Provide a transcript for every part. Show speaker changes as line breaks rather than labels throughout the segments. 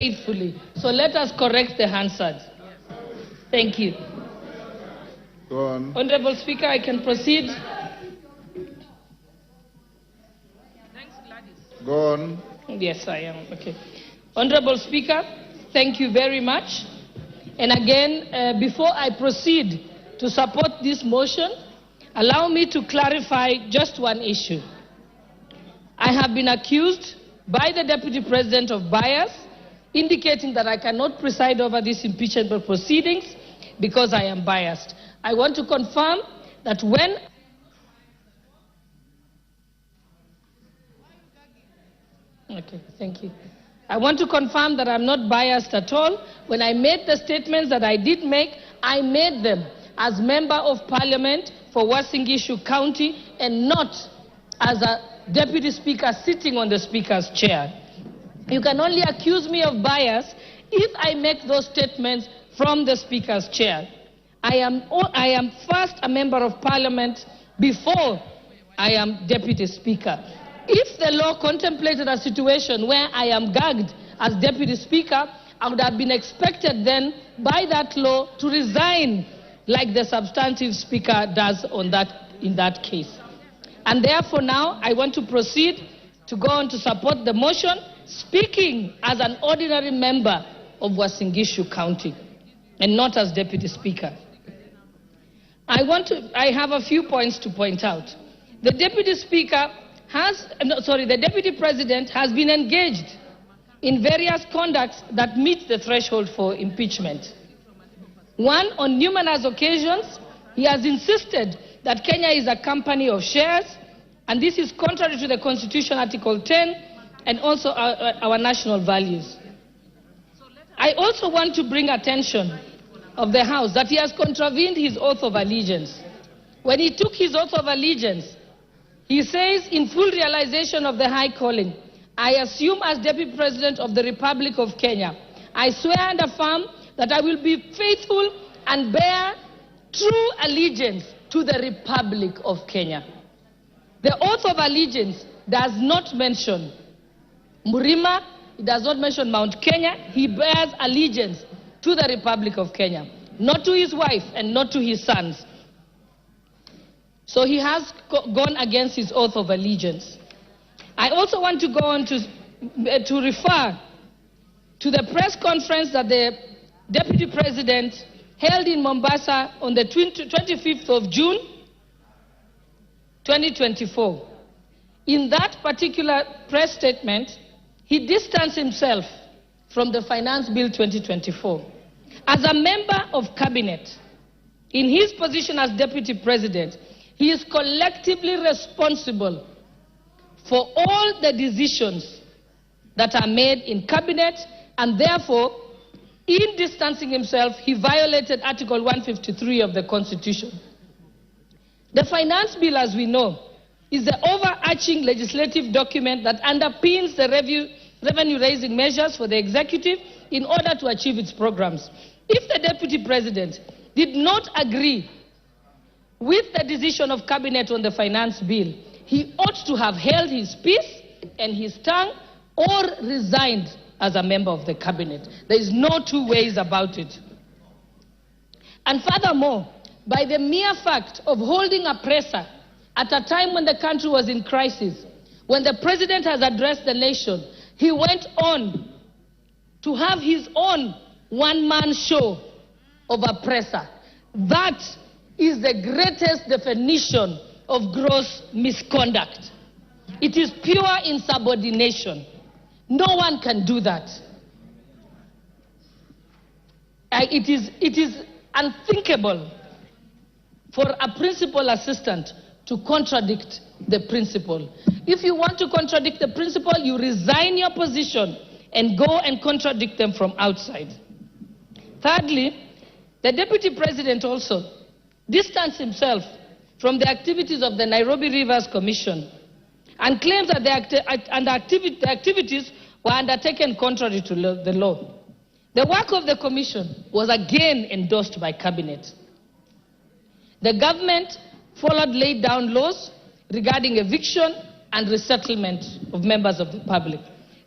faithfully. So let us correct the Hansard. Thank you.
Go on.
Honorable Speaker, I can proceed. Thanks, Gladys.
Go on.
Yes, I am. Okay. Honorable Speaker, thank you very much. And again, before I proceed to support this motion, allow me to clarify just one issue. I have been accused by the Deputy President of bias, indicating that I cannot preside over these impeachable proceedings because I am biased. I want to confirm that when Okay, thank you. I want to confirm that I'm not biased at all. When I made the statements that I did make, I made them as Member of Parliament for Uasin Gishu County and not as a Deputy Speaker sitting on the Speaker's chair. You can only accuse me of bias if I make those statements from the Speaker's chair. I am first a Member of Parliament before I am Deputy Speaker. If the law contemplated a situation where I am gagged as Deputy Speaker, I would have been expected then by that law to resign like the substantive Speaker does in that case. And therefore now I want to proceed to go on to support the motion, speaking as an ordinary member of Uasin Gishu County and not as Deputy Speaker. I have a few points to point out. The Deputy President has been engaged in various conducts that meet the threshold for impeachment. One, on numerous occasions, he has insisted that Kenya is a company of shares, and this is contrary to the Constitution, Article 10, and also our national values. I also want to bring attention of the House that he has contravened his oath of allegiance. When he took his oath of allegiance, he says, in full realization of the high calling, I assume as Deputy President of the Republic of Kenya, I swear and affirm that I will be faithful and bear true allegiance to the Republic of Kenya. The oath of allegiance does not mention Murima, it does not mention Mount Kenya. He bears allegiance to the Republic of Kenya, not to his wife and not to his sons. So he has gone against his oath of allegiance. I also want to go on to refer to the press conference that the Deputy President held in Mombasa on the 25th of June, 2024. In that particular press statement, he distanced himself from the Finance Bill 2024. As a member of Cabinet, in his position as Deputy President, he is collectively responsible for all the decisions that are made in Cabinet, and therefore, in distancing himself, he violated Article 153 of the Constitution. The Finance Bill, as we know, is the overarching legislative document that underpins the revenue-raising measures for the executive in order to achieve its programs. If the Deputy President did not agree with the decision of Cabinet on the Finance Bill, he ought to have held his peace and his tongue or resigned as a member of the Cabinet. There is no two ways about it. And furthermore, by the mere fact of holding a presser at a time when the country was in crisis, when the President has addressed the nation, he went on to have his own one-man show of a presser. That is the greatest definition of gross misconduct. It is pure insubordination. No one can do that. It is unthinkable for a principal assistant to contradict the principal. If you want to contradict the principal, you resign your position and go and contradict them from outside. Thirdly, the Deputy President also distanced himself from the activities of the Nairobi Rivers Commission and claims that the activities were undertaken contrary to the law. The work of the Commission was again endorsed by Cabinet. The government followed laid down laws regarding eviction and resettlement of members of the public.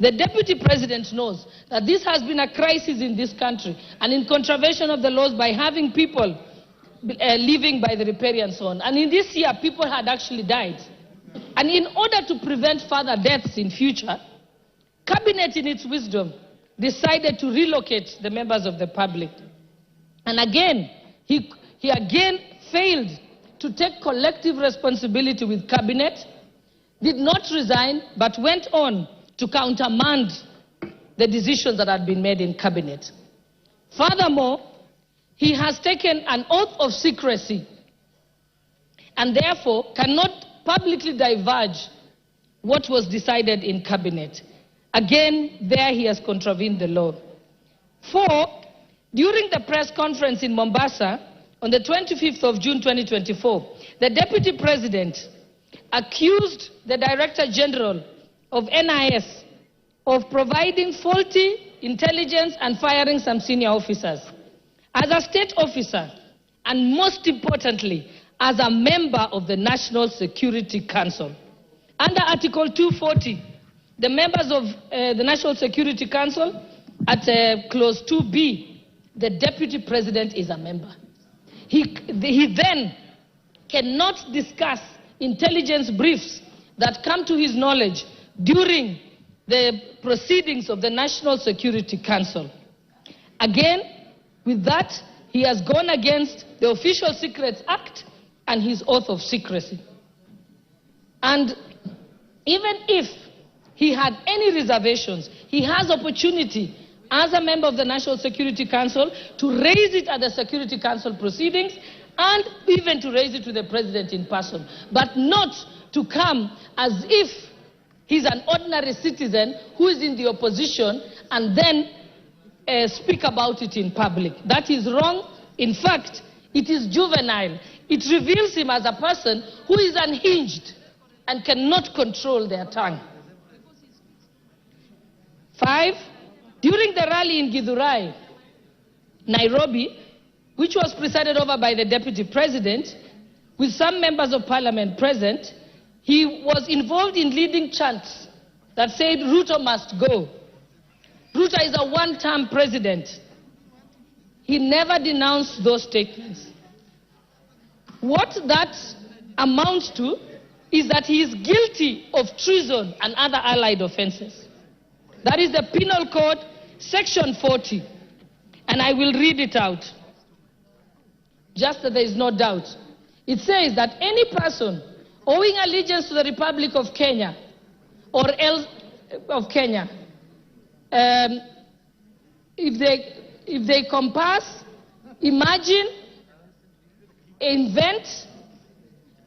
The Deputy President knows that this has been a crisis in this country and in contravention of the laws by having people living by the riparian zone. And in this year, people had actually died. And in order to prevent further deaths in future, Cabinet in its wisdom decided to relocate the members of the public. And again, he again failed to take collective responsibility with Cabinet, did not resign, but went on to countermand the decisions that had been made in Cabinet. Furthermore, he has taken an oath of secrecy and therefore cannot publicly divulge what was decided in Cabinet. Again, there he has contravened the law. 4, during the press conference in Mombasa on the 25th of June 2024, the Deputy President accused the Director General of NIS of providing faulty intelligence and firing some senior officers. As a state officer, and most importantly, as a member of the National Security Council, under Article 240, the members of the National Security Council, at Clause 2B, the Deputy President is a member. He then cannot discuss intelligence briefs that come to his knowledge during the proceedings of the National Security Council. Again, with that, he has gone against the Official Secrets Act and his oath of secrecy. And even if he had any reservations, he has opportunity as a member of the National Security Council to raise it at the Security Council proceedings and even to raise it to the President in person, but not to come as if he's an ordinary citizen who is in the opposition and then speak about it in public. That is wrong. In fact, it is juvenile. It reveals him as a person who is unhinged and cannot control their tongue. 5, during the rally in Githurai, Nairobi, which was presided over by the Deputy President, with some members of Parliament present, he was involved in leading chants that said, Ruto must go. Ruto is a one-term president. He never denounced those statements. What that amounts to is that he is guilty of treason and other allied offenses. That is the Penal Code, Section 40. And I will read it out, just that there is no doubt. It says that any person owing allegiance to the Republic of Kenya or else of Kenya, if they compass, imagine, invent,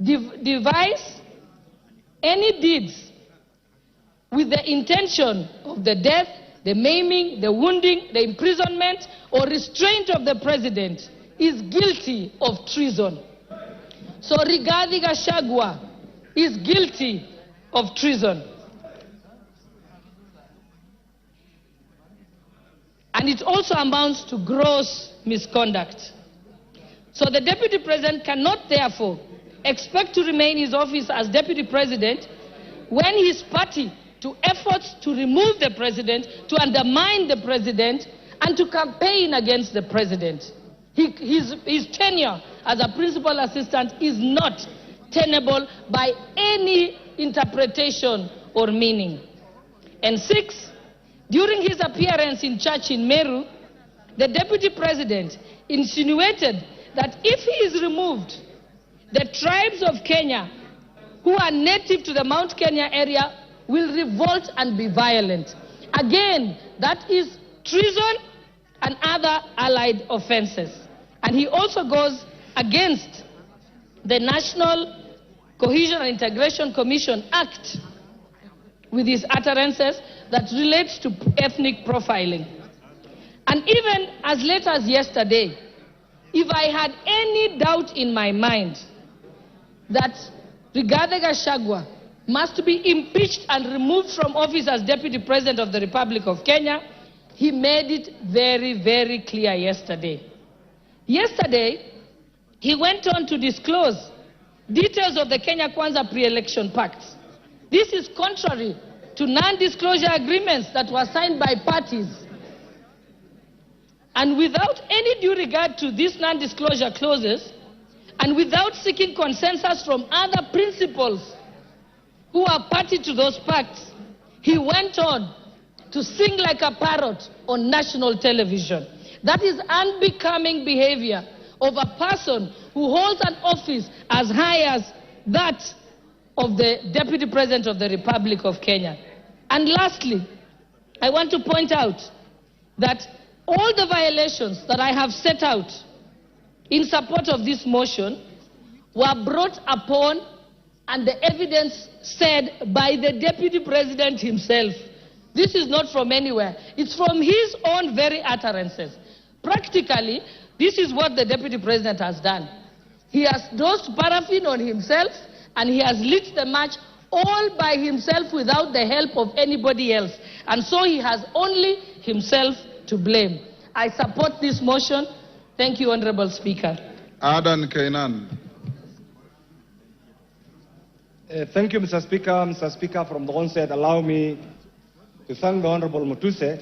devise any deeds with the intention of the death, the maiming, the wounding, the imprisonment, or restraint of the president is guilty of treason. So Rigathi Gachagua is guilty of treason. And it also amounts to gross misconduct. So the Deputy President cannot therefore expect to remain in his office as Deputy President when his party to efforts to remove the President, to undermine the President, and to campaign against the President. His tenure as a principal assistant is not tenable by any interpretation or meaning. And 6, during his appearance in church in Meru, the Deputy President insinuated that if he is removed, the tribes of Kenya who are native to the Mount Kenya area will revolt and be violent. Again, that is treason and other allied offenses. And he also goes against the National Cohesion and Integration Commission Act with his utterances that relates to ethnic profiling. And even as late as yesterday, if I had any doubt in my mind that Rigathi Gachagua must be impeached and removed from office as Deputy President of the Republic of Kenya, he made it very, very clear yesterday. Yesterday, he went on to disclose details of the Kenya Kwanza pre-election pact. This is contrary to non-disclosure agreements that were signed by parties. And without any due regard to these non-disclosure clauses, and without seeking consensus from other principals who are party to those pacts, he went on to sing like a parrot on national television. That is unbecoming behavior of a person who holds an office as high as that of the Deputy President of the Republic of Kenya. And lastly, I want to point out that all the violations that I have set out in support of this motion were brought upon and the evidence said by the Deputy President himself. This is not from anywhere. It's from his own very utterances. Practically, this is what the Deputy President has done. He has dosed paraffin on himself and he has lit the match all by himself without the help of anybody else. And so he has only himself to blame. I support this motion. Thank you, Honorable Speaker.
Adan Kainan.
Thank you, Mr. Speaker. Mr. Speaker, from the onset, allow me to thank the Honorable Mutuse